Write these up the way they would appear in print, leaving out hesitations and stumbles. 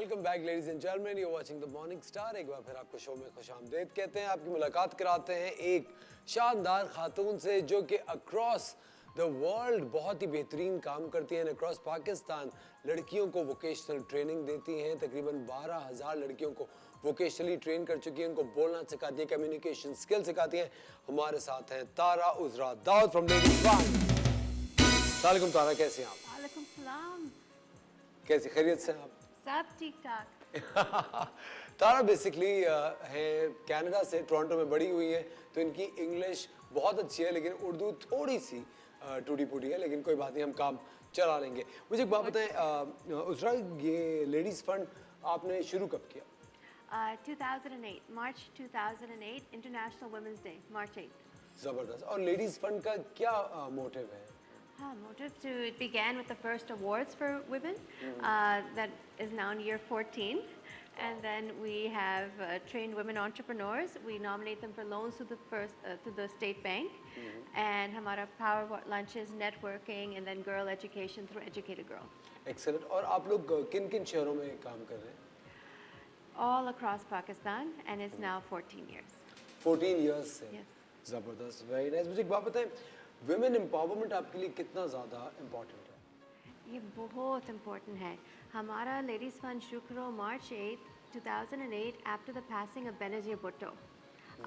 Welcome back ladies and gentleman, you watching the morning star. एक बार फिर आपको show में खुशामदीद कहते हैं। आपकी मुलाकात कराते हैं एक शानदार खातून से जो कि अक्रॉस द वर्ल्ड बहुत ही बेहतरीन काम करती हैं। अक्रॉस पाकिस्तान लड़कियों को वोकेशनल ट्रेनिंग देती हैं। तकरीबन 12,000 लड़कियों को वोकेशनली ट्रेन कर चुकी हैं। उनको बोलना सिखाती है, कम्युनिकेशन स्किल सिखाती हैं। हमारे साथ हैं तारा उजरा दाऊद फ्रॉम लेडीज वन। वालेकुम तारा, कैसे हैं आप? वालेकुम सलाम। कैसी खैरियत से हैं आप? सब ठीक ठाक। तारा बेसिकली है कनाडा से, टोरंटो में बड़ी हुई है, तो इनकी इंग्लिश बहुत अच्छी है, लेकिन उर्दू थोड़ी सी टूटी फूटी है, लेकिन कोई बात नहीं, हम काम चला लेंगे। मुझे एक बात बताएं उजरा, ये लेडीज़ फंड आपने शुरू कब किया? 2008, March 2008, International Women's Day, March 8th. ज़बरदस्त। और लेडीज़ फंड का क्या मोटिव है? It began with the first awards for women. That is now in year 14. And then we have trained women entrepreneurs. We nominate them for loans to the state bank. And हमारा power lunch is networking and then girl education through Educate a Girl. Excellent. और आप लोग किन-किन शहरों में काम कर रहे हैं? All across Pakistan, and it's now 14 years. 14 years से? Yes. ज़बरदस्त, वेरी नाइस। मुझे एक बात बताएं, विमेन एम्पावरमेंट आपके लिए कितना ज़्यादा इम्पोर्टेंट है? ये बहुत इम्पोर्टेंट है। हमारा लेडीज़ फंड शुरू करो March 8, 2008 after the passing of Benazir Bhutto.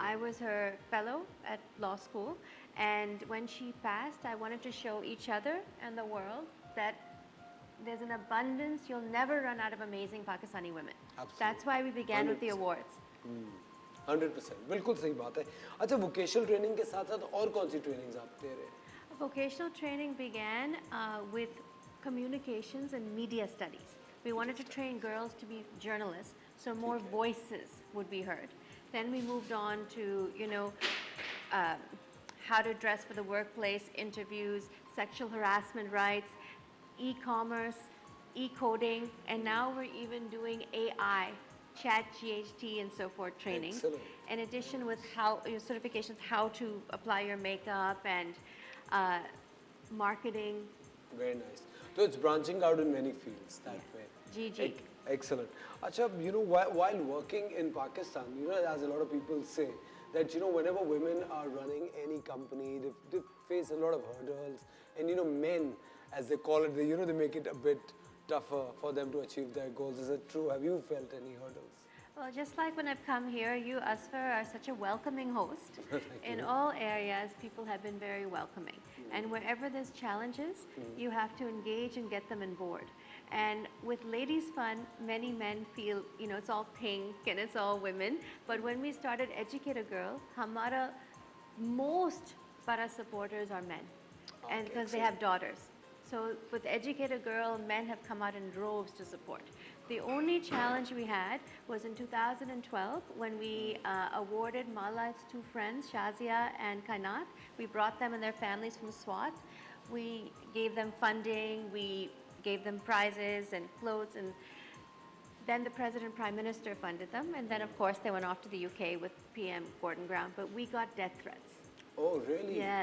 I was her fellow at law school, and when she passed, I wanted to show each other and the world that there's an abundance. You'll never run out of amazing Pakistani women. Absolutely. That's why we began with the awards. 100%, बिल्कुल सही बात है। अच्छा, vocational training के साथ साथ और कौन सी ट्रेनिंग्स आप दे रहे हैं? Vocational training began with communications and media studies. We wanted to train girls to be journalists, so more voices would be heard. Then we moved on to, how to dress for the workplace, interviews, sexual harassment rights, e-commerce, e-coding, and now we're even doing AI, chat GHT and so forth training. Excellent. In addition with your certifications, how to apply your makeup and marketing. Very nice. So it's branching out in many fields that way. GG. Excellent. Acha, while working in Pakistan, as a lot of people say, that whenever women are running any company, they face a lot of hurdles, and men, as they call it, they make it a bit tougher for them to achieve their goals. Is it true? Have you felt any hurdles? Well, just like when I've come here, you, Azfar, are such a welcoming host. In all areas, people have been very welcoming. And wherever there's challenges, you have to engage and get them on board. And with Ladies Fun, many men feel, it's all pink and it's all women. But when we started Educate a Girl, hamara most para supporters are men. And because they have daughters. So with Educate a Girl, men have come out in droves to support. The only challenge we had was in 2012 when we awarded Mala's two friends, Shazia and Kainat. We brought them and their families from SWAT. We gave them funding, we gave them prizes and clothes, and then the President Prime Minister funded them, and then of course they went off to the UK with PM Gordon Brown, but we got death threats. Oh, really? Yes,